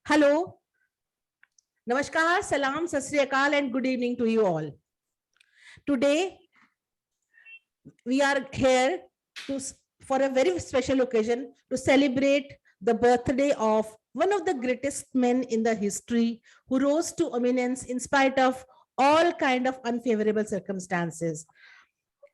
Hello, Namaskar, Salam, Sat Sri Akal, and good evening to you all. Today, we are here for a very special occasion to celebrate the birthday of one of the greatest men in the history who rose to eminence in spite of all kind of unfavorable circumstances.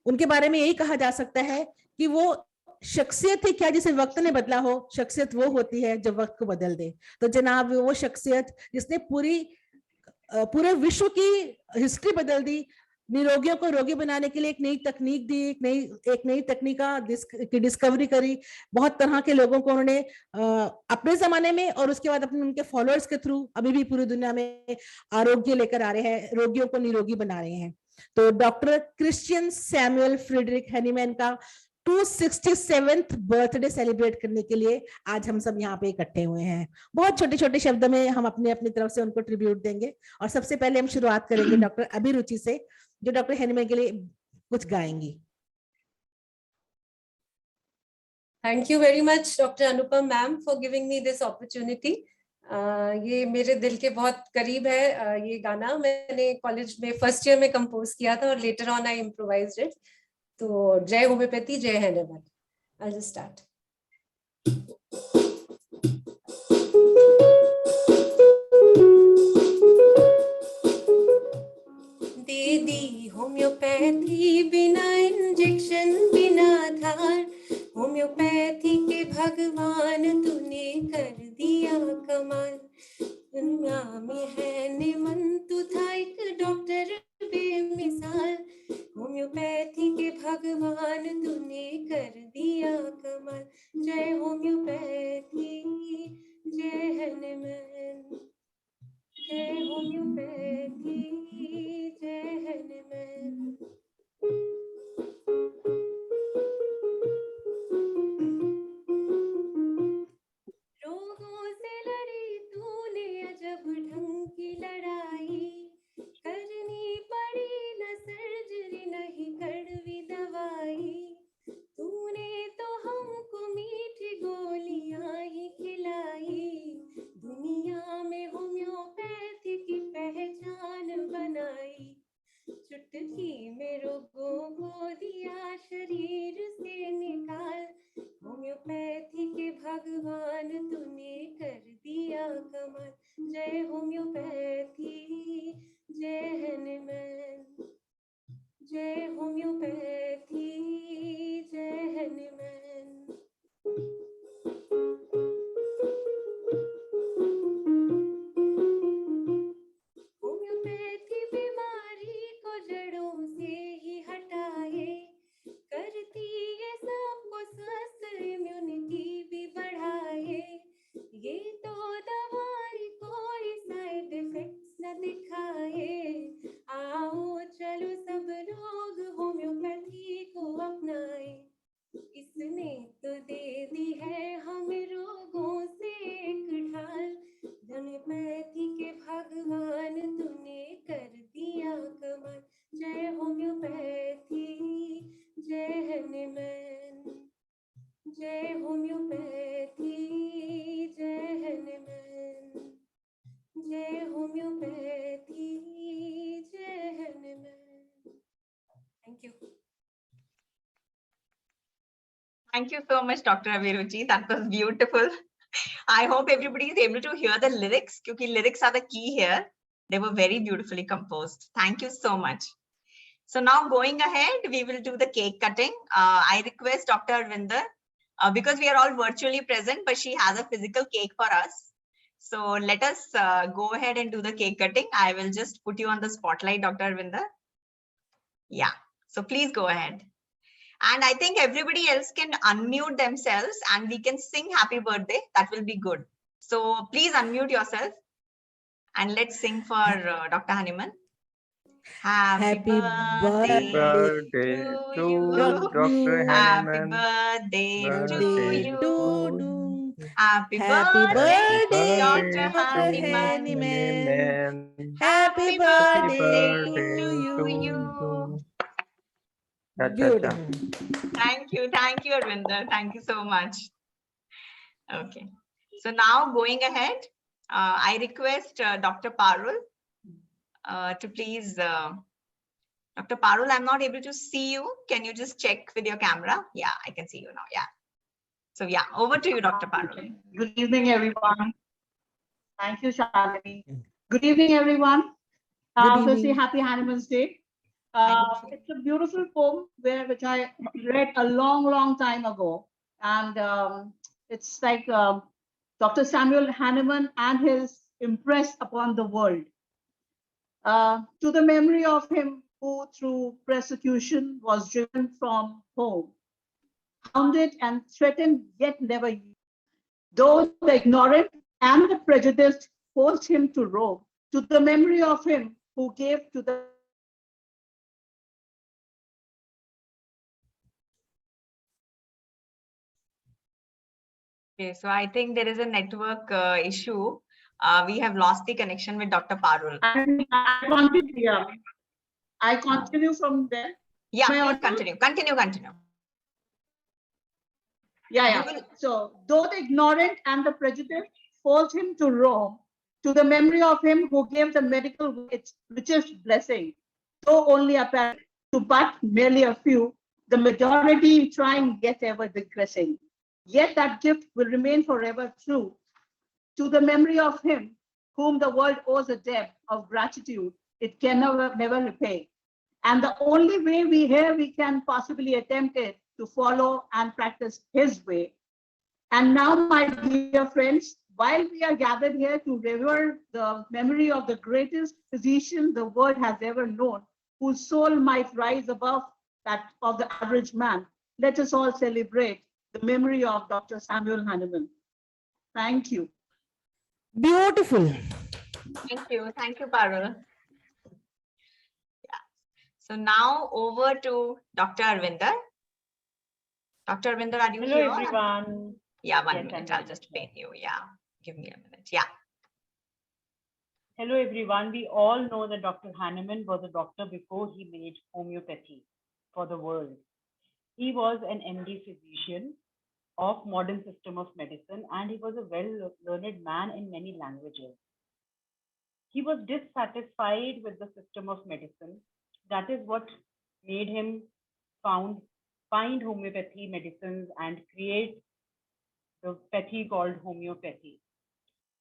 उनके बारे में यही कहा जा सकता है कि वो शख्सियत ही क्या जिसे वक्त ने बदला हो, शख्सियत वो होती है जो वक्त को बदल दे। तो जनाब वो शख्सियत जिसने पूरे विश्व की हिस्ट्री बदल दी, निरोगियों को रोगी बनाने के लिए एक नई तकनीक दी, एक नई तकनीक की डिस्कवरी करी, बहुत तरह के लोगों को उन्होंने अपने जमाने में और उसके बाद अपने उनके फॉलोअर्स के थ्रू अभी भी पूरी दुनिया में आरोग्य लेकर आ रहे हैं, रोगियों को निरोगी बना रहे हैं। तो doctor Christian Samuel Frederick Hahnemann का 267th बर्थडे सेलिब्रेट करने के लिए आज हम सब यहाँ पे इकट्ठे हुए हैं। बहुत छोटे छोटे शब्दों में हम अपनी तरफ से उनको ट्रिब्यूट देंगे और सबसे पहले हम शुरुआत करेंगे डॉक्टर अभिरुचि से, जो डॉक्टर हैनीमैन के लिए कुछ गाएंगी। Thank you very much doctor Anupam ma'am for giving me this opportunity. ये मेरे दिल के बहुत करीब है। ये गाना मैंने कॉलेज में फर्स्ट ईयर में कंपोज किया था और later on I improvised it. तो जय होम्योपैथी, जय हैनेमैन। I'll just start. दे दी होम्योपैथी बिना इंजेक्शन बिना धार, होम्योपैथी के भगवान तूने कर दिया कमाल। दुनिया में हैनेमैन तू था एक डॉक्टर बेमिसाल, होम्योपैथी के भगवान तूने कर दिया कमाल। जय होम्योपैथी, जय हैनेमैन, जय होम्योपैथी, जय हैनेमैन। रोगों से लड़ी तूने अजब ढंग की लड़ाई, करनी पड़ी न सर्जरी नहीं कड़वी दवाई। तूने तो हमको मीठी गोलियां ही खिलाई, दुनिया में होम्योपैथी की पहचान बनाई। चुटकी में रोगों को दिया शरीर से निकाल, होम्योपैथी के भगवान तूने कर दिया कमाल। जय होम्योपैथी, जय हैनेमैन, जय होम्योपैथी, जय हैनेमैन। होम्योपैथी बीमारी को जड़ों से ही हटाए, करती ये सबको स्वस्थ, इम्यूनिटी भी बढ़ाए। ये तो दवाई कोई साइड इफेक्ट्स न दिखाए, आओ चलो सब लोग होम्योपैथी को अपनाए। इसने तो दे दी है हमें रोगों से एक ढाल, होम्योपैथी के भगवान तूने कर दिया कमाल। जय होम्योपैथी, जय हैनेमैन, जय होम्योपैथी, जय हैनेमैन, जय होम्योपैथी, जय Hahnemann. Thank you. Thank you so much, Dr. Aviruchi. That was beautiful. I hope everybody is able to hear the lyrics, because lyrics are the key here. They were very beautifully composed. Thank you so much. So now going ahead, we will do the cake cutting. I request Dr. Arvinder, because we are all virtually present, but she has a physical cake for us. So let us go ahead and do the cake cutting. I will just put you on the spotlight, Dr. Arvinder. Yeah, so please go ahead. And I think everybody else can unmute themselves and we can sing happy birthday. That will be good. So please unmute yourself and let's sing for Dr. Hahnemann. Happy birthday to you, Dr. Happy Hahnemann. birthday to you. Happy Happy birthday, birthday, Dr. Dr. Hahnemann. Hahnemann. Happy birthday to you. Beautiful. Thank you, Arvinder. Thank you so much. Okay, so now going ahead, I request Dr. Parul to please, Dr. Parul, I'm not able to see you. Can you just check with your camera? Yeah, I can see you now. Yeah. So yeah, over to you, Dr. Parul. Good evening, everyone. Thank you, Shalini. Good evening, everyone. Good Firstly, evening. happy Hahnemann's Day. Thank you. It's a beautiful poem which I read a long time ago. And it's like Dr. Samuel Hahnemann and his impress upon the world. To the memory of him who through persecution was driven from home, hounded and threatened yet never yielded. Though the ignorant and the prejudiced forced him to roam, to the memory of him who gave to the Okay, so I think there is a network issue. We have lost the connection with Dr. Parul. I continue from there. Yeah, May I please continue. Yeah. So, though the ignorant and the prejudiced forced him to roam, to the memory of him who gave the medical its richest blessing, though only apparent to but merely a few, the majority trying yet ever digressing. Yet that gift will remain forever true to the memory of him whom the world owes a debt of gratitude it can never repay. And the only way we can possibly attempt it to follow and practice his way. And now, my dear friends, while we are gathered here to revere the memory of the greatest physician the world has ever known, whose soul might rise above that of the average man, let us all celebrate the memory of Dr. Samuel Hahnemann. Thank you. Beautiful. Thank you, Parul. Yeah. So now over to Dr. Arvinder. Dr. Arvinder, are you Hello, here? everyone. Yeah, one Yes, minute. I'm I'll just pin you. Yeah, give me a minute. Yeah. Hello, everyone. We all know that Dr. Hahnemann was a doctor before he made homeopathy for the world. He was an MD physician of modern system of medicine, and he was a well-learned man in many languages. He was dissatisfied with the system of medicine. That is what made him find homeopathy medicines and create the pathy called homeopathy.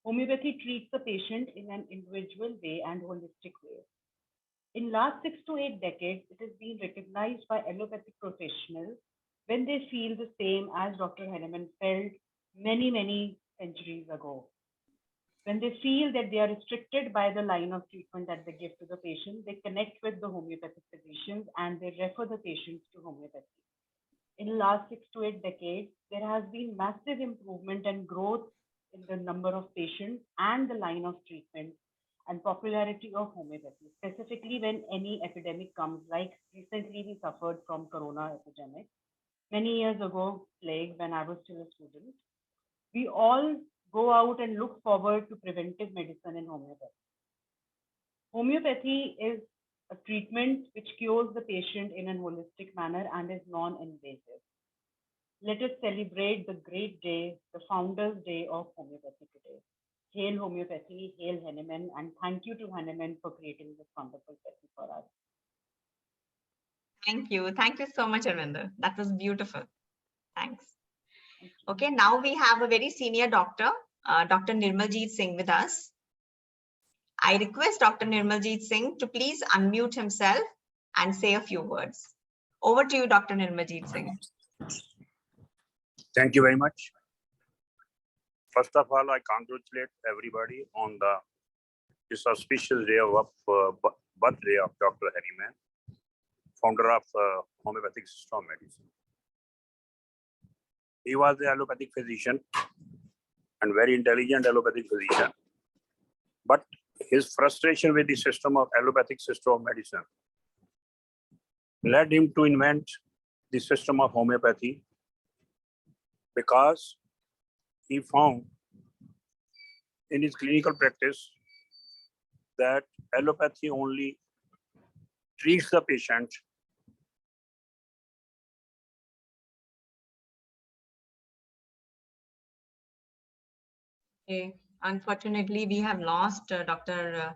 Homeopathy treats the patient in an individual way and holistic way. In last 6 to 8 decades, it has been recognized by allopathic professionals when they feel the same as Dr. Hahnemann felt many centuries ago. When they feel that they are restricted by the line of treatment that they give to the patient, they connect with the homeopathic physicians and they refer the patients to homeopathy. In the last 6 to 8 decades, there has been massive improvement and growth in the number of patients and the line of treatment and popularity of homeopathy, specifically when any epidemic comes, like recently we suffered from corona epidemic. Many years ago, plague, when I was still a student, we all go out and look forward to preventive medicine in homeopathy. Homeopathy is a treatment which cures the patient in a holistic manner and is non-invasive. Let us celebrate the great day, the Founders' Day of Homeopathy today. Hail Homeopathy, hail Hahnemann, and thank you to Hahnemann for creating this wonderful pathy for us. Thank you. Thank you so much, Arvinder. That was beautiful. Thanks. Okay, now we have a very senior doctor, Dr. Nirmaljeet Singh with us. I request Dr. Nirmaljeet Singh to please unmute himself and say a few words. Over to you, Dr. Nirmaljeet Singh. Thank you very much. First of all, I congratulate everybody on this auspicious day of birthday of Dr. Hahnemann, founder of homeopathic system of medicine. He was the allopathic physician and very intelligent allopathic physician. But his frustration with the allopathic system of medicine led him to invent the system of homeopathy, because he found in his clinical practice that allopathy only treats the patient Okay. Unfortunately, we have lost Dr.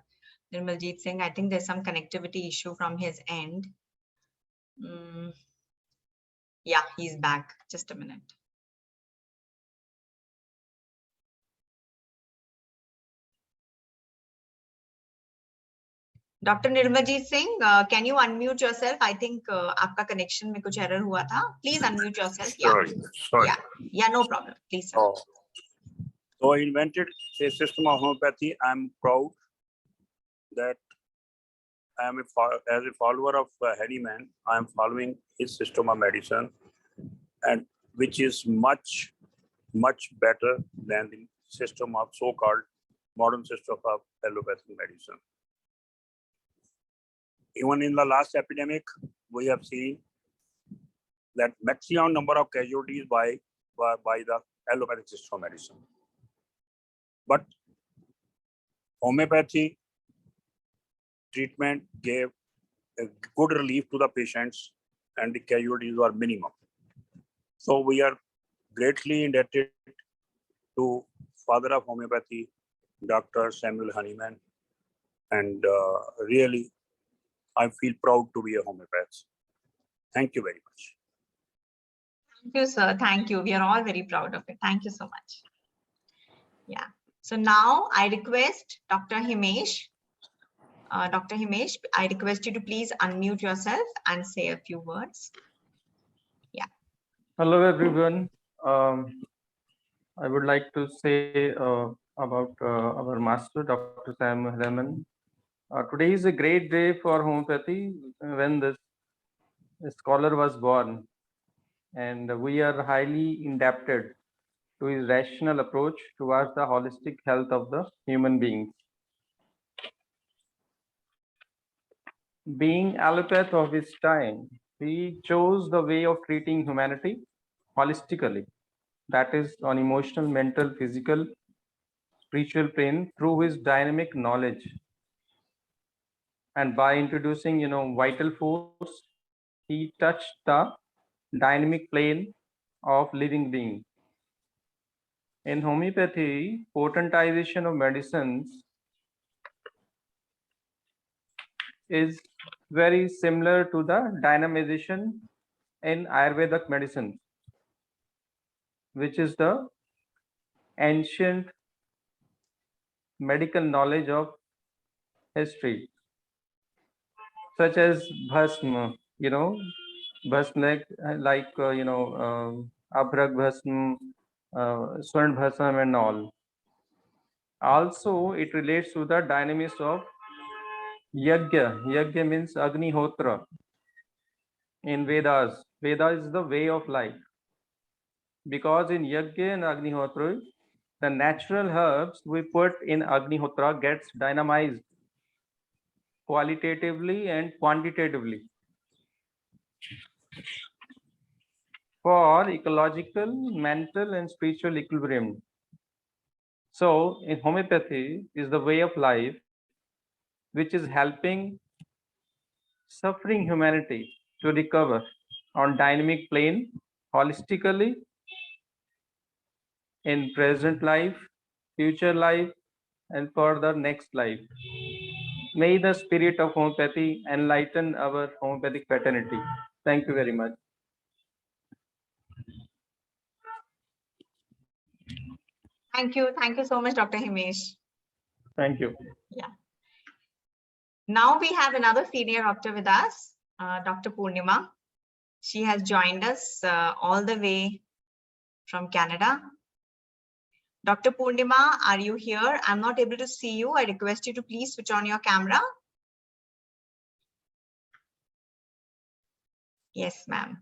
Nirmaljeet Singh. I think there's some connectivity issue from his end. Yeah, he's back. Just a minute. Dr. Nirmaljeet Singh, can you unmute yourself? I think आपका connection में कुछ error हुआ था. Please unmute yourself. Sorry. Yeah, no problem. Please, sir. So I invented a system of homeopathy. I'm proud that I am as a follower of Hahnemann. I am following his system of medicine, and which is much better than the system of so-called modern system of allopathic medicine. Even in the last epidemic, we have seen that maximum number of casualties by the allopathic system of medicine. But homeopathy treatment gave a good relief to the patients and the casualties were minimum. So we are greatly indebted to father of homeopathy, Dr. Samuel Hahnemann, and really I feel proud to be a homeopath. Thank you very much. Thank you, sir. Thank you. We are all very proud of it. Thank you so much. Yeah. So now I request Dr. Himesh. Dr. Himesh, I request you to please unmute yourself and say a few words. Yeah. Hello, everyone. I would like to say about our master, Dr. Sam Hahnemann. Today is a great day for homeopathy when this scholar was born, and we are highly indebted to his rational approach towards the holistic health of the human beings. Being allopath of his time, he chose the way of treating humanity holistically, that is on emotional, mental, physical, spiritual plane through his dynamic knowledge. And by introducing, vital force, he touched the dynamic plane of living being. In homeopathy, potentization of medicines is very similar to the dynamization in Ayurvedic medicine, which is the ancient medical knowledge of history, such as bhasma, bhasma like abhrag bhasma, swarn bhasam and all. Also, it relates to the dynamics of yajna. Yajna means agnihotra in Vedas. Veda is the way of life, because in yajna and agnihotra, the natural herbs we put in agnihotra gets dynamized qualitatively and quantitatively for ecological, mental, and spiritual equilibrium. So in homeopathy is the way of life which is helping suffering humanity to recover on dynamic plane holistically in present life, future life, and for the next life. May the spirit of homeopathy enlighten our homeopathic fraternity. Thank you very much. Thank you. Thank you so much, Dr. Himesh. Thank you. Yeah. Now we have another senior doctor with us, Dr. Poonama. She has joined us all the way from Canada. Dr. Poonama, are you here? I'm not able to see you. I request you to please switch on your camera. Yes, ma'am.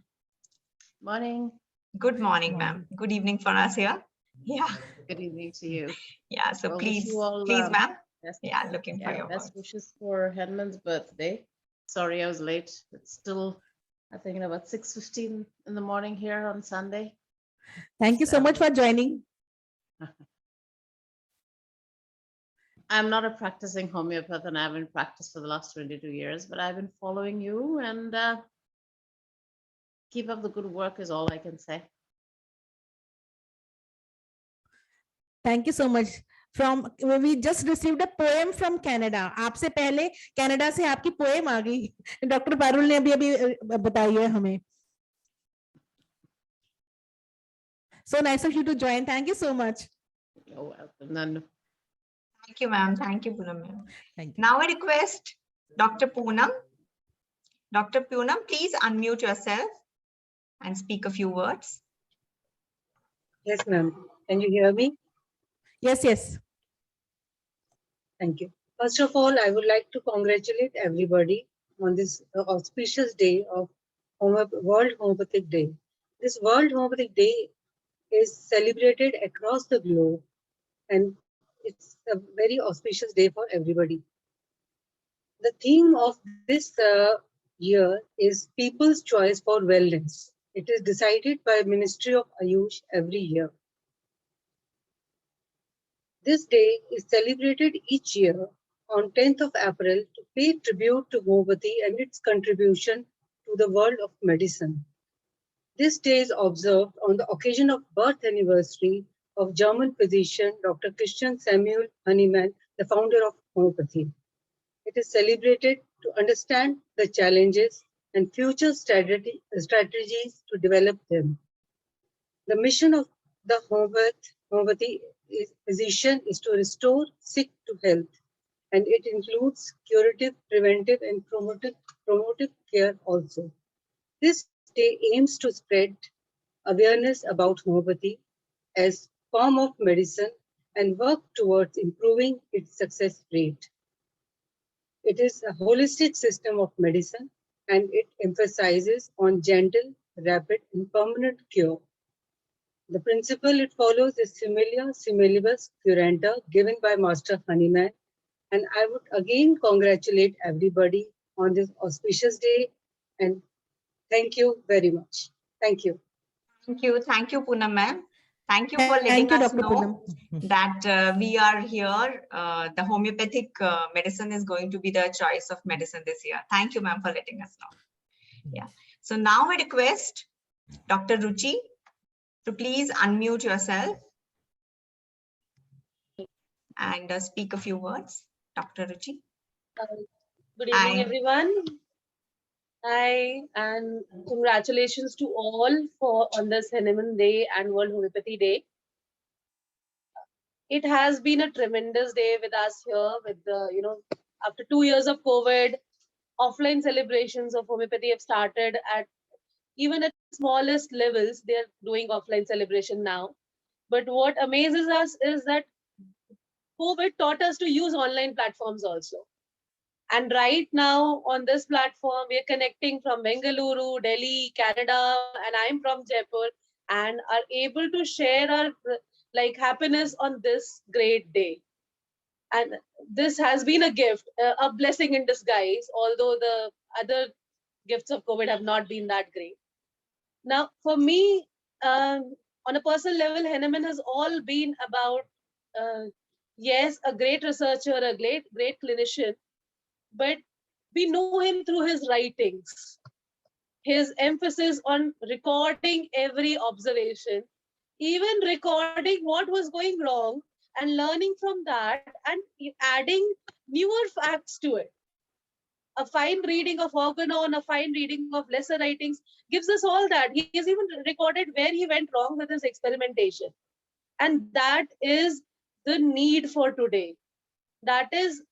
Morning. Good morning, ma'am. Good evening for us here. Yeah. Good evening to you. Yeah. So Well, wish please, you all, ma'am. best, Yeah, looking for your best words. wishes for Hahnemann's birthday. Sorry I was late. It's still, I think, about 6:15 in the morning here on Sunday. Thank you so much for joining. I'm not a practicing homeopath and I haven't practiced for the last 22 years, but I've been following you and keep up the good work is all I can say. Thank you so much. from we just received a poem from Canada. आपसे पहले Canada से आपकी poem आ गई, doctor Parul ने अभी बताई है हमें. So nice of you to join. Thank you so much. You're welcome, Nanu. Thank you, ma'am. Thank you, Poonam ma'am. Thank you. Now I request Dr. Poonam. Dr. Poonam, please unmute yourself and speak a few words. Yes, ma'am. Can you hear me? Yes, yes. Thank you. First of all, I would like to congratulate everybody on this auspicious day of World Homeopathic Day. This World Homeopathic Day is celebrated across the globe, and it's a very auspicious day for everybody. The theme of this year is People's Choice for Wellness. It is decided by Ministry of Ayush every year. This day is celebrated each year on 10th of April to pay tribute to homeopathy and its contribution to the world of medicine. This day is observed on the occasion of birth anniversary of German physician Dr. Christian Samuel Hahnemann, the founder of homeopathy. It is celebrated to understand the challenges and future strategies to develop them. The mission of the homeopathy physician is to restore sick to health, and it includes curative, preventive, and promotive care also. This day aims to spread awareness about homeopathy as form of medicine and work towards improving its success rate. It is a holistic system of medicine, and it emphasizes on gentle, rapid, and permanent cure. The principle it follows is similia similibus curanta, given by Master Hahnemann, and I would again congratulate everybody on this auspicious day, and thank you very much. Thank you. Thank you, Poonam ma'am. Thank you for letting Thank you, us Dr. know Poonam. that we are here. The homeopathic medicine is going to be the choice of medicine this year. Thank you, ma'am, for letting us know. Yeah. So now I request Dr. Ruchi to please unmute yourself and speak a few words. Dr. Ruchi. Good evening, Hi. everyone. Hi, and congratulations to all on this Hahnemann Day and World Homeopathy Day. It has been a tremendous day with us here. With the after 2 years of COVID, offline celebrations of homeopathy have started at even at smallest levels. They are doing offline celebration now. But what amazes us is that COVID taught us to use online platforms also. And right now on this platform, we're connecting from Bengaluru, Delhi, Canada, and I'm from Jaipur, and are able to share our happiness on this great day. And this has been a gift, a blessing in disguise, although the other gifts of COVID have not been that great. Now, for me, on a personal level, Hahnemann has all been about, yes, a great researcher, a great clinician, but we know him through his writings, his emphasis on recording every observation, even recording what was going wrong and learning from that and adding newer facts to it. A fine reading of Organon, a fine reading of lesser writings gives us all that. He has even recorded where he went wrong with his experimentation. And that is the need for today. That is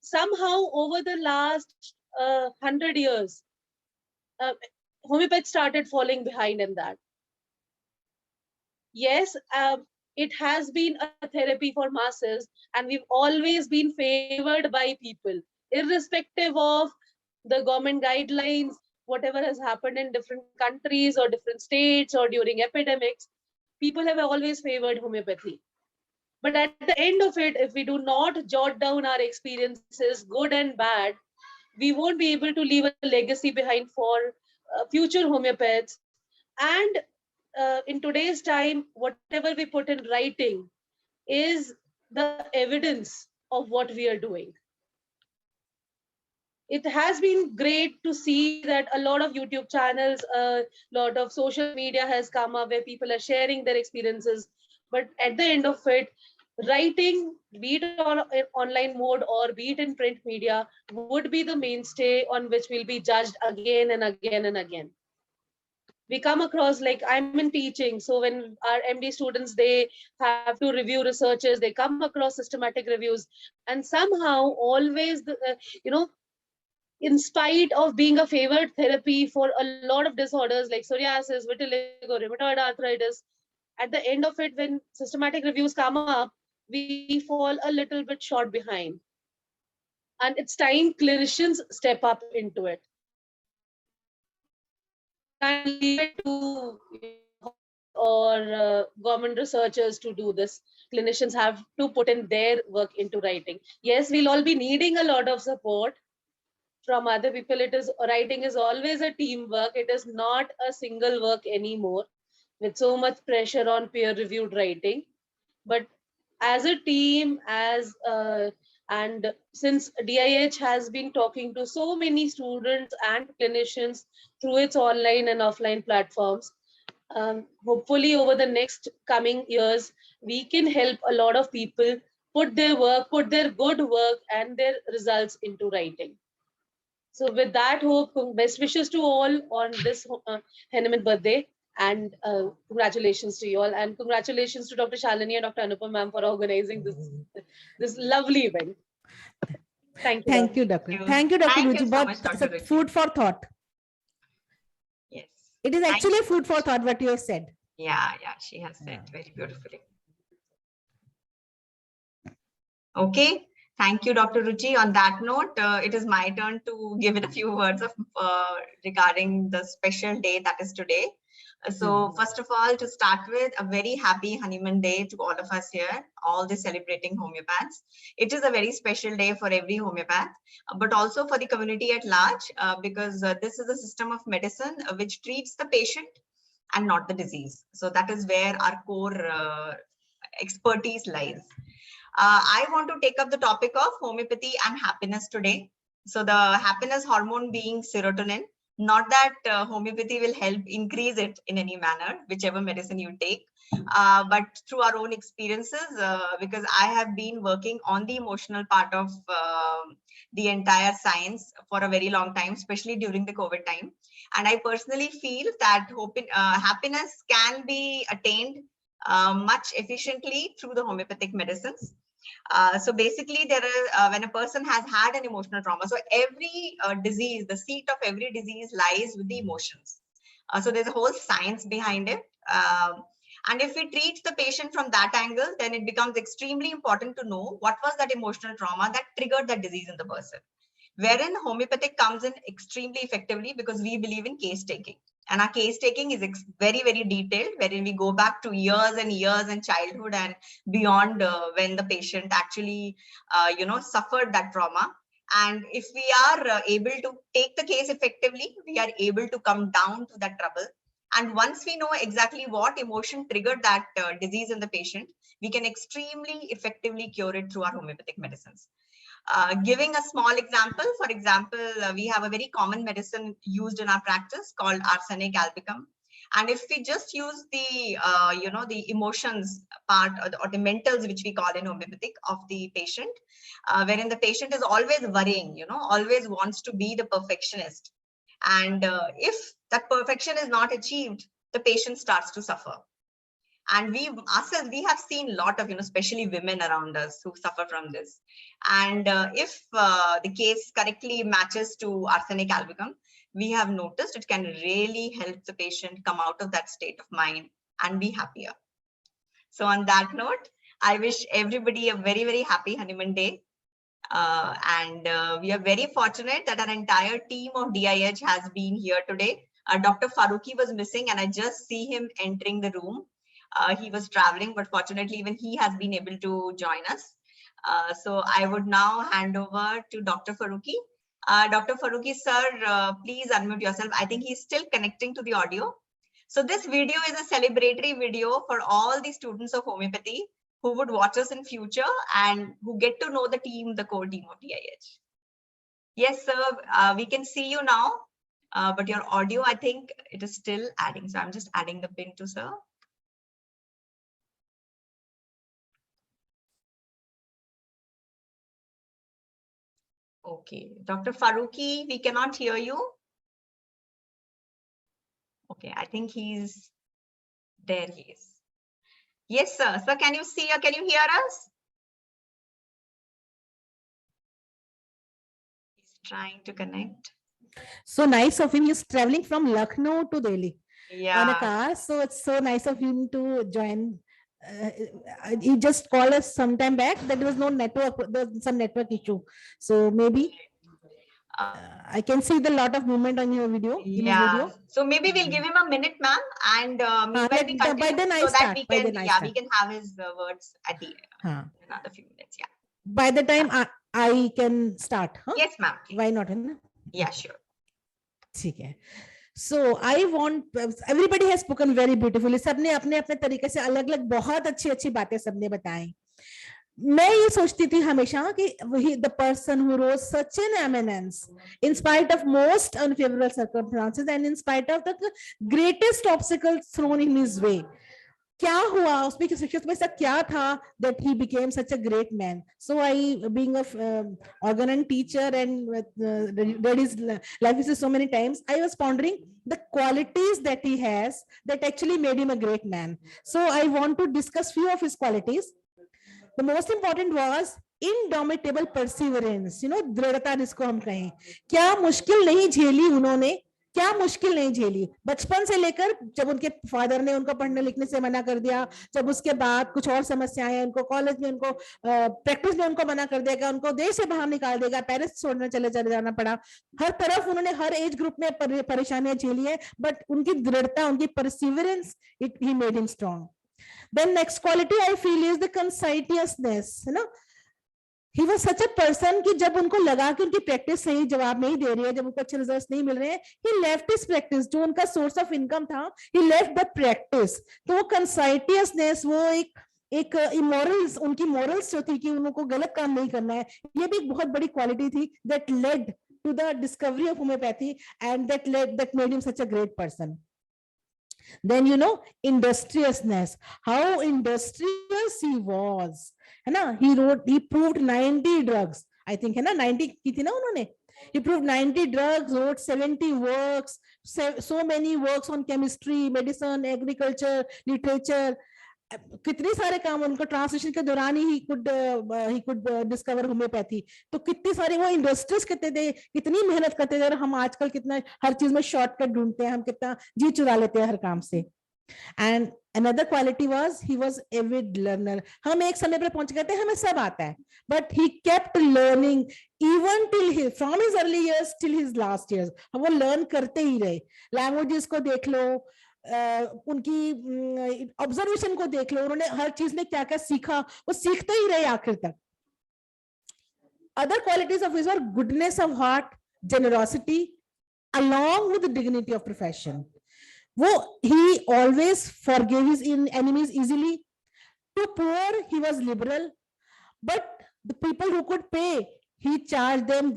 somehow over the last 100 years, homeopathy started falling behind in that. Yes, it has been a therapy for masses, and we've always been favored by people, irrespective of the government guidelines, whatever has happened in different countries or different states or during epidemics, people have always favored homeopathy. But at the end of it, if we do not jot down our experiences, good and bad, we won't be able to leave a legacy behind for future homeopaths. And in today's time, whatever we put in writing is the evidence of what we are doing. It has been great to see that a lot of YouTube channels, a lot of social media has come up where people are sharing their experiences. But at the end of it, writing, be it on online mode or be it in print media, would be the mainstay on which we'll be judged again and again and again. We come across, like I'm in teaching, so when our MD students, they have to review researches, they come across systematic reviews, and somehow always in spite of being a favored therapy for a lot of disorders like psoriasis, vitiligo, rheumatoid arthritis, at the end of it, when systematic reviews come up, we fall a little bit short behind. And it's time clinicians step up into it. Can't leave it to or government researchers to do this. Clinicians have to put in their work into writing. Yes, we'll all be needing a lot of support from other people. Writing is always a teamwork. It is not a single work anymore, with so much pressure on peer-reviewed writing. But as a team, and since DIH has been talking to so many students and clinicians through its online and offline platforms, hopefully over the next coming years, we can help a lot of people put their good work and their results into writing. So with that hope, best wishes to all on this Hahnemann birthday, and congratulations to you all, and congratulations to Dr. Shalini and Dr. Anupam ma'am for organizing this lovely event. Thank you. Thank you, Doctor. Thank you, Dr. Thank you Ruchi. so much, Dr. Ruchi. Food for thought. Yes. It is Thank actually you. food for thought what you have said. Yeah, she has said very beautifully. Okay. Thank you, Dr. Ruchi. On that note, it is my turn to give it a few words of regarding the special day that is today. So first of all, to start with, a very happy Hahnemann Day to all of us here, all the celebrating homeopaths. It is a very special day for every homeopath, but also for the community at large, because this is a system of medicine which treats the patient and not the disease. So that is where our core expertise lies. I want to take up the topic of homeopathy and happiness today. So the happiness hormone being serotonin, not that homeopathy will help increase it in any manner, whichever medicine you take, but through our own experiences, because I have been working on the emotional part of the entire science for a very long time, especially during the COVID time. And I personally feel that happiness can be attained much efficiently through the homeopathic medicines. So basically, when a person has had an emotional trauma, so every disease, the seat of every disease lies with the emotions. So there's a whole science behind it. And if we treat the patient from that angle, then it becomes extremely important to know what was that emotional trauma that triggered that disease in the person. Wherein homeopathic comes in extremely effectively because we believe in case taking. And our case taking is very, very detailed, wherein we go back to years and years in childhood and beyond when the patient actually, suffered that trauma. And if we are able to take the case effectively, we are able to come down to that trouble. And once we know exactly what emotion triggered that disease in the patient, we can extremely effectively cure it through our homeopathic medicines. Giving a small example, for example, we have a very common medicine used in our practice called arsenic albicum. And if we just use the, the emotions part or the mentals, which we call in homeopathic, of the patient, wherein the patient is always worrying, always wants to be the perfectionist. And if that perfection is not achieved, the patient starts to suffer. And we have seen a lot of, especially women around us who suffer from this. And if the case correctly matches to arsenic albicum, we have noticed it can really help the patient come out of that state of mind and be happier. So on that note, I wish everybody a very, very happy Hahnemann Day. We are very fortunate that our entire team of DIH has been here today. Dr. Frooquee was missing, and I just see him entering the room. He was traveling, but fortunately, even he has been able to join us. So I would now hand over to Dr. Frooquee. Dr. Frooquee, sir, please unmute yourself. I think he's still connecting to the audio. So this video is a celebratory video for all the students of homeopathy who would watch us in future and who get to know the team, the core team of DIH. Yes, sir, we can see you now, but your audio, I think it is still adding. So I'm just adding the pin to sir. Okay, Dr. Frooquee, we cannot hear you. Okay, I think he's there. He is. Yes, sir. Sir, can you see or can you hear us? He's trying to connect. So nice of him. He's traveling from Lucknow to Delhi on a Yeah. car. So it's so nice of him to join. He just called us sometime back that there was no network, there was some network issue. So maybe I can see the lot of movement on your video. In his Yeah. video. So maybe we'll give him a minute, ma'am, and meanwhile we by continue then I so that start, we by can, then I yeah, start. we can have his words at the another few minutes. Yeah. By the time I can start. Huh? Yes, ma'am. Why not? है ना? Yeah, sure. ठीक है. So I want, everybody has spoken very beautifully. सबने अपने अपने तरीके से अलग अलग बहुत अच्छी अच्छी बातें सबने बताई. मैं ये सोचती थी हमेशा कि वही the person who rose such an eminence in spite of most unfavorable circumstances and in spite of the greatest obstacles thrown in his way. क्या हुआ उसमें शिक्षक में ऐसा क्या था that he became such a great man. So I, being a organ and teacher and read his life history so many times, I was pondering the qualities that he has that actually made him a great man. So I want to discuss few of his qualities. The most important was indomitable perseverance, you know, दृढ़ता जिसको हम कहें. क्या मुश्किल नहीं झेली उन्होंने, क्या मुश्किल नहीं झेली. बचपन से लेकर जब उनके फादर ने उनको पढ़ने लिखने से मना कर दिया, जब उसके बाद कुछ और समस्याएं, उनको कॉलेज में उनको प्रैक्टिस में उनको मना कर देगा, उनको देश से बाहर निकाल देगा, पेरिस छोड़ने चले जाना पड़ा. हर तरफ उन्होंने हर एज ग्रुप में परेशानियां झेली है, बट उनकी दृढ़ता, उनकी perseverance, it he made him strong. Then next quality I feel is the conscientiousness. You know, he was such a person कि जब उनको लगा कि उनकी प्रैक्टिस सही जवाब नहीं दे रही है, जब उनको अच्छे रिजल्ट्स नहीं मिल रहे हैं, he left his practice. जो उनका source of income था, he left the practice. तो वो conscientiousness, वो एक immorals, उनकी morals जो थी कि उनको गलत काम नहीं करना है, ये भी एक बहुत बड़ी quality थी that led to the discovery of homeopathy and that made him such a great person. Then, you know, industriousness, how industrious he was. है ना? He proved 90 drugs. I think है ना 90 की थी ना उन्होंने. He proved 90 drugs, wrote 70 works, so many works on chemistry, medicine, agriculture, literature. कितने सारे काम उनको ट्रांसलेशन के दौरान ही he could discover homeopathy. तो कितने सारे वो इंडस्ट्रीज कितने थे, कितनी मेहनत करते थे, और हम आजकल कितना हर चीज में शॉर्टकट ढूंढते हैं, हम कितना जी चुरा लेते हैं हर काम से. And another quality was he was avid learner. हम एक समय पर पहुंच गए थे, हमें सब आता है, but he kept learning even till from his early years till his last years. वो learn करते ही रहे. Languages को देख लो, उनकी ऑब्जर्वेशन को देख लो, उन्होंने हर चीज में क्या क्या सीखा, वो सीखते ही रहे आखिर तक. Other qualities of his were goodness of heart, generosity, along with the dignity of profession. He always forgave his enemies easily. To poor, he was liberal, but the people who could pay, he charged them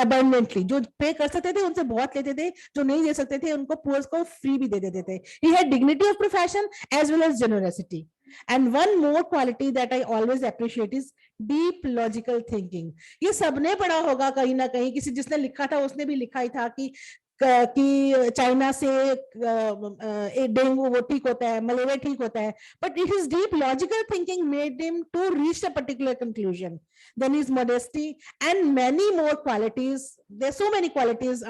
abundantly. जो पे कर सकते थे उनसे बहुत लेते थे, जो नहीं दे सकते थे उनको poor को free भी दे देते थे. He had dignity of profession as well as generosity. And one more quality that I always appreciate is deep logical thinking. ये सबने पढ़ा होगा कहीं ना कहीं, किसी जिसने लिखा था उसने भी लिखा ही था कि चाइना से डेंगू वो ठीक होता है, मलेरिया ठीक होता है, but his deep logical thinking made him to reach a particular conclusion. Then his modesty and many more qualities. There are so many qualities.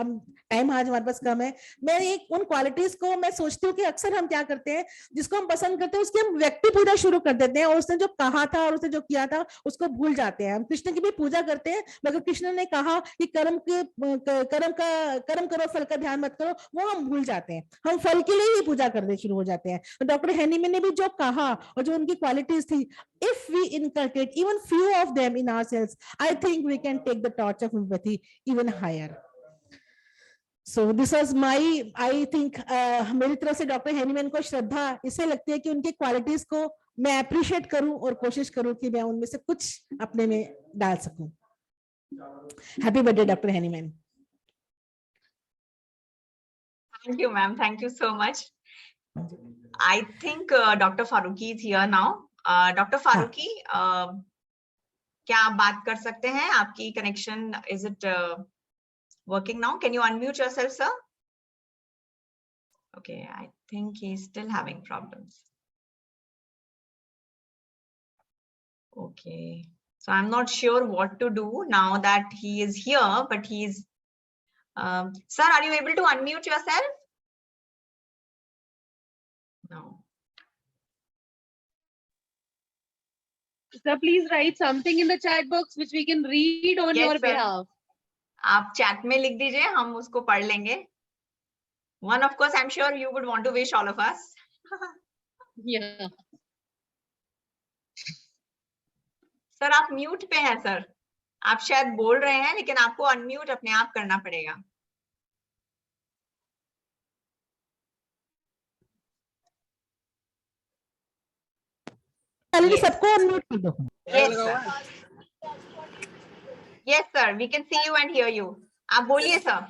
Time आज हमारे पास कम है. मैं उन क्वालिटीज को मैं सोचती हूँ कि अक्सर हम क्या करते हैं, जिसको हम पसंद करते हैं उसकी हम व्यक्ति पूजा शुरू कर देते हैं, और उसने जो कहा था और उसने जो किया था उसको भूल जाते हैं. हम कृष्ण की भी पूजा करते हैं, मगर कृष्ण ने कहा कि कर्म करो फल का ध्यान मत करो, वो हम भूल जाते हैं. हम फल के लिए ही पूजा करने शुरू हो जाते हैं. तो डॉक्टर हैनीमैन ने भी जो कहा और जो उनकी क्वालिटीज थी, if we inculcate even few of them in ourselves, I think we can take the torch of homeopathy even higher. So this was my, I think मेरी तरफ से डॉक्टर हैनीमैन को श्रद्धा इससे लगती है कि उनकी क्वालिटीज को मैं अप्रिशिएट करूं और कोशिश करूं कि मैं उनमें से कुछ अपने में डाल सकूं. Happy birthday doctor Hahnemann. Thank you, ma'am. Thank you so much. I think Dr. Frooquee is here now. Dr. Frooquee, क्या आप बात कर सकते हैं? आपकी connection is it working now? Can you unmute yourself sir? Okay, I think he's still having problems. Okay, so I'm not sure what to do now that he is here, but he's sir, are you able to unmute yourself? No. Sir, please write something in the chat box which we can read on Yes, your sir. behalf. आप chat में लिख दीजिए, हम उसको पढ़ लेंगे. One, of course, I'm sure you would want to wish all of us. Yeah. Sir आप mute पे हैं सर. आप शायद बोल रहे हैं लेकिन आपको अनम्यूट अपने आप करना पड़ेगा. शालिनी Yes. सबको अनम्यूट कर दो. Yes, sir. Yes, sir. We can see you and hear you. आप बोलिए सर.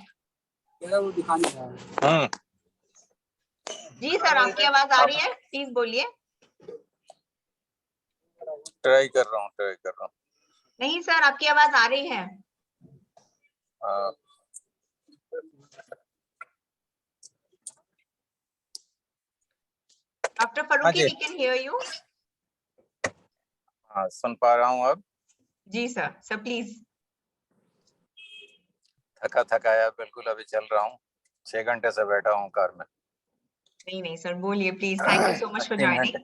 जी सर, आपकी आवाज आ रही है, प्लीज बोलिए. ट्राई कर रहा हूँ. नहीं सर, आपकी आवाज आ रही है. Doctor Farooqui, we can hear you. हाँ, सुन पा रहा हूँ अब. जी सर, सर प्लीज. थकाया बिल्कुल, अभी चल रहा हूँ. 6 घंटे से बैठा हूँ कार में. नहीं सर, बोलिए please. Thank you so much for joining.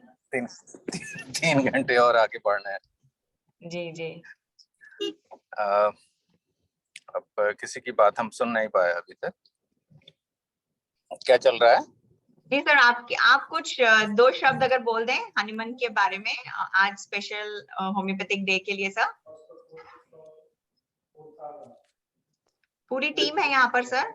3 घंटे और आगे बढ़ना है. जी जी. अब किसी की बात हम सुन नहीं पाए अभी तक. क्या चल रहा है? जी सर, आप कुछ 2 शब्द अगर बोल दें हनीमन के बारे में आज स्पेशल होम्योपैथिक डे के लिए सर. पूरी टीम है यहाँ पर सर.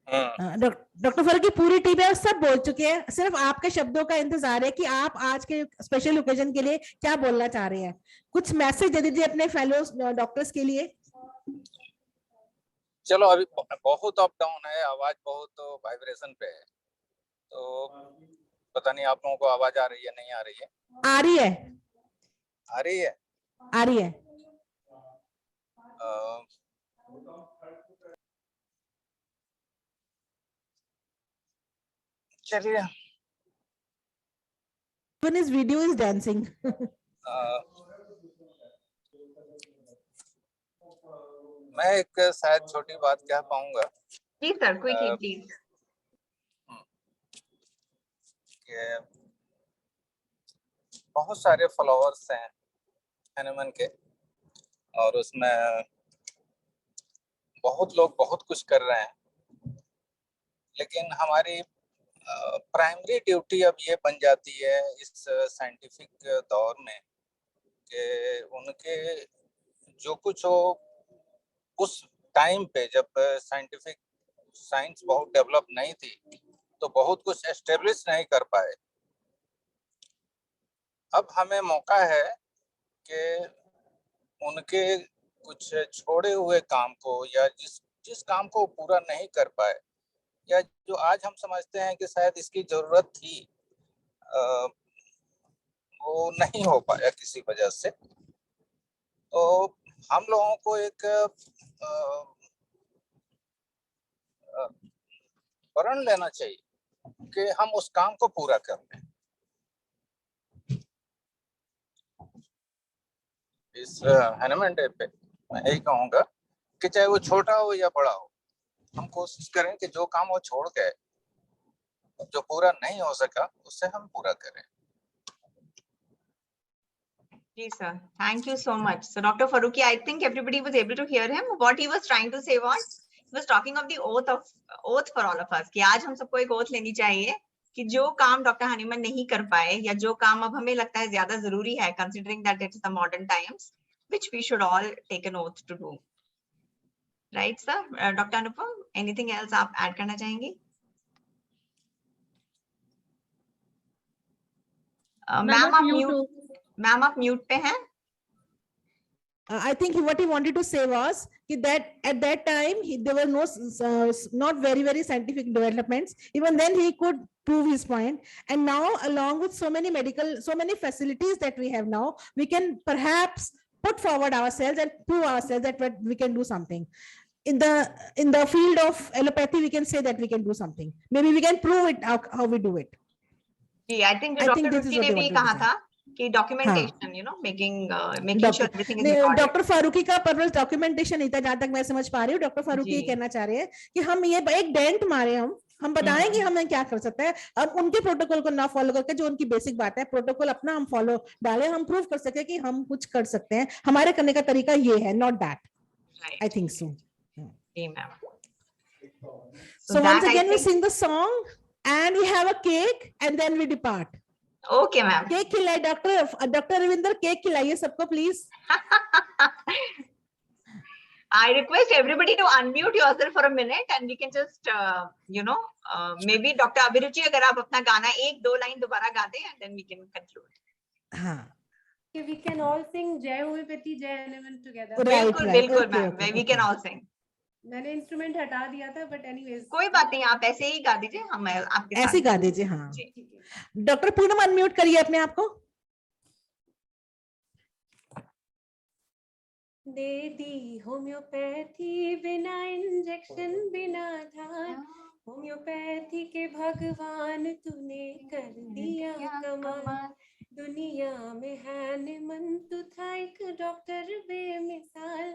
डॉक्टर फरूक की पूरी टीम है, सब बोल चुके हैं. सिर्फ आपके शब्दों का इंतजार है कि आप आज के स्पेशल ओकेजन के लिए क्या बोलना चाह रहे हैं. कुछ मैसेज दे दीजिए अपने फेलो डॉक्टर्स के लिए. चलो, अभी बहुत अप डाउन है, आवाज बहुत वाइब्रेशन पे है, तो पता नहीं आप लोगों को आवाज आ रही है नहीं आ रही है. आ रही है. आ रही है. आ रही है. चलिए. Even his video is dancing. मैं एक शायद छोटी बात कह पाऊंगा. जी सर, क्विकली प्लीज. बहुत सारे फॉलोअर्स हैं हैनेमन के, और उसमें बहुत लोग बहुत कुछ कर रहे हैं, लेकिन हमारी प्राइमरी ड्यूटी अब ये बन जाती है इस साइंटिफिक दौर में कि उनके जो कुछ हो उस टाइम पे, जब साइंस बहुत डेवलप नहीं थी, तो बहुत कुछ एस्टेब्लिश नहीं कर पाए. अब हमें मौका है कि उनके कुछ छोड़े हुए काम को, या जिस काम को पूरा नहीं कर पाए, या जो आज हम समझते हैं कि शायद इसकी जरूरत थी, वो नहीं हो पाया किसी वजह से, तो हम लोगों को एक प्रण लेना चाहिए कि हम उस काम को पूरा कर लें. इस हैनेमन डे पे मैं यही कहूँगा कि चाहे वो छोटा हो या बड़ा हो, हम कोशिश करें कि जो काम वो छोड़ गए, जो पूरा नहीं हो सका, उससे हम पूरा करें. जी sir, thank you so much. So Dr. Farooqui, I think everybody was able to hear him. What he was trying to say was, he was talking of the oath for all of us. कि आज हम सबको एक oath लेनी चाहिए कि जो काम डॉक्टर हनीमन नहीं कर पाए, या जो काम अब हमें लगता है ज्यादा जरूरी है, considering that it's the modern times, which we should all take an oath to do. Right sir? Dr. Anupam, anything else आप add करना चाहेंगे? मैम आप म्यूट पे हैं. I think what he wanted to say was that at that time there were no not very scientific developments. Even then he could prove his point. And now, along with so many facilities that we have now, we can perhaps put forward ourselves and prove ourselves that we can do something. In the field of allopathy, we can say that we can do something. Maybe we can prove it how we do it. Yeah, I think I Dr. think this is Ruchi what ने they भी wanted to कहा say. था कि documentation, you know, making sure everything is recorded. Doctor Farooqui का purpose documentation नहीं था, जहां तक मैं समझ पा रही हूँ. डॉक्टर फारूकी ये कहना चाह रहे हैं कि हम ये एक डेंट मारे, हम बताएं कि हमें क्या कर सकते हैं. अब उनके प्रोटोकॉल को ना फॉलो करके, जो उनकी बेसिक बात है, प्रोटोकॉल अपना हम फॉलो डालें, हम प्रूव कर सके कि हम कुछ कर सकते हैं. हमारे करने का तरीका ये है, not that. I think so. So once again we sing the song and we have a cake and then we depart. Okay, ma'am. Cake खिलाए डॉक्टर रविंदर, केक खिलाइए सबको please. I request everybody to unmute yourself for a minute and we can just maybe Dr. Abhiruchi, अगर आप अपना गाना 1-2 line दोबारा गा दें and then we can conclude. हाँ. We can all sing Jai Homeopathy, Jai Hahnemann together. बिल्कुल ma'am, we can all sing. मैंने इंस्ट्रूमेंट हटा दिया था, but anyways. कोई बात नहीं, आप ऐसे ही गा दीजिए, हम आपके साथ ऐसे गा दीजिए. हाँ. डॉक्टर पूनम अनम्यूट करिए अपने आप को. दे दी होम्योपैथी बिना इंजेक्शन बिना धार, होम्योपैथी के भगवान तूने कर दिया कमाल. दुनिया में हैनेमन तू था एक डॉक्टर बेमिसाल,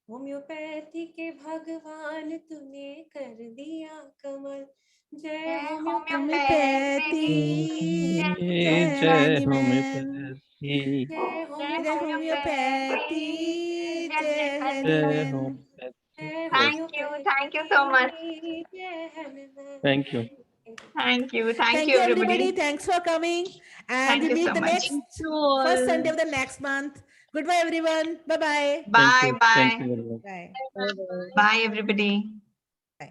होम्योपैथी के भगवान तूने कर दिया कमाल. जय होम्योपैथी, जय होम्योपैथी, जय होम्योपैथी, जय Hanuman. Thank you so much. Thank you. Thank you everybody. Thanks for coming, and we meet the next first Sunday of the next month. Goodbye everyone. Bye bye. Bye. Thank you very much. Bye. Bye everybody.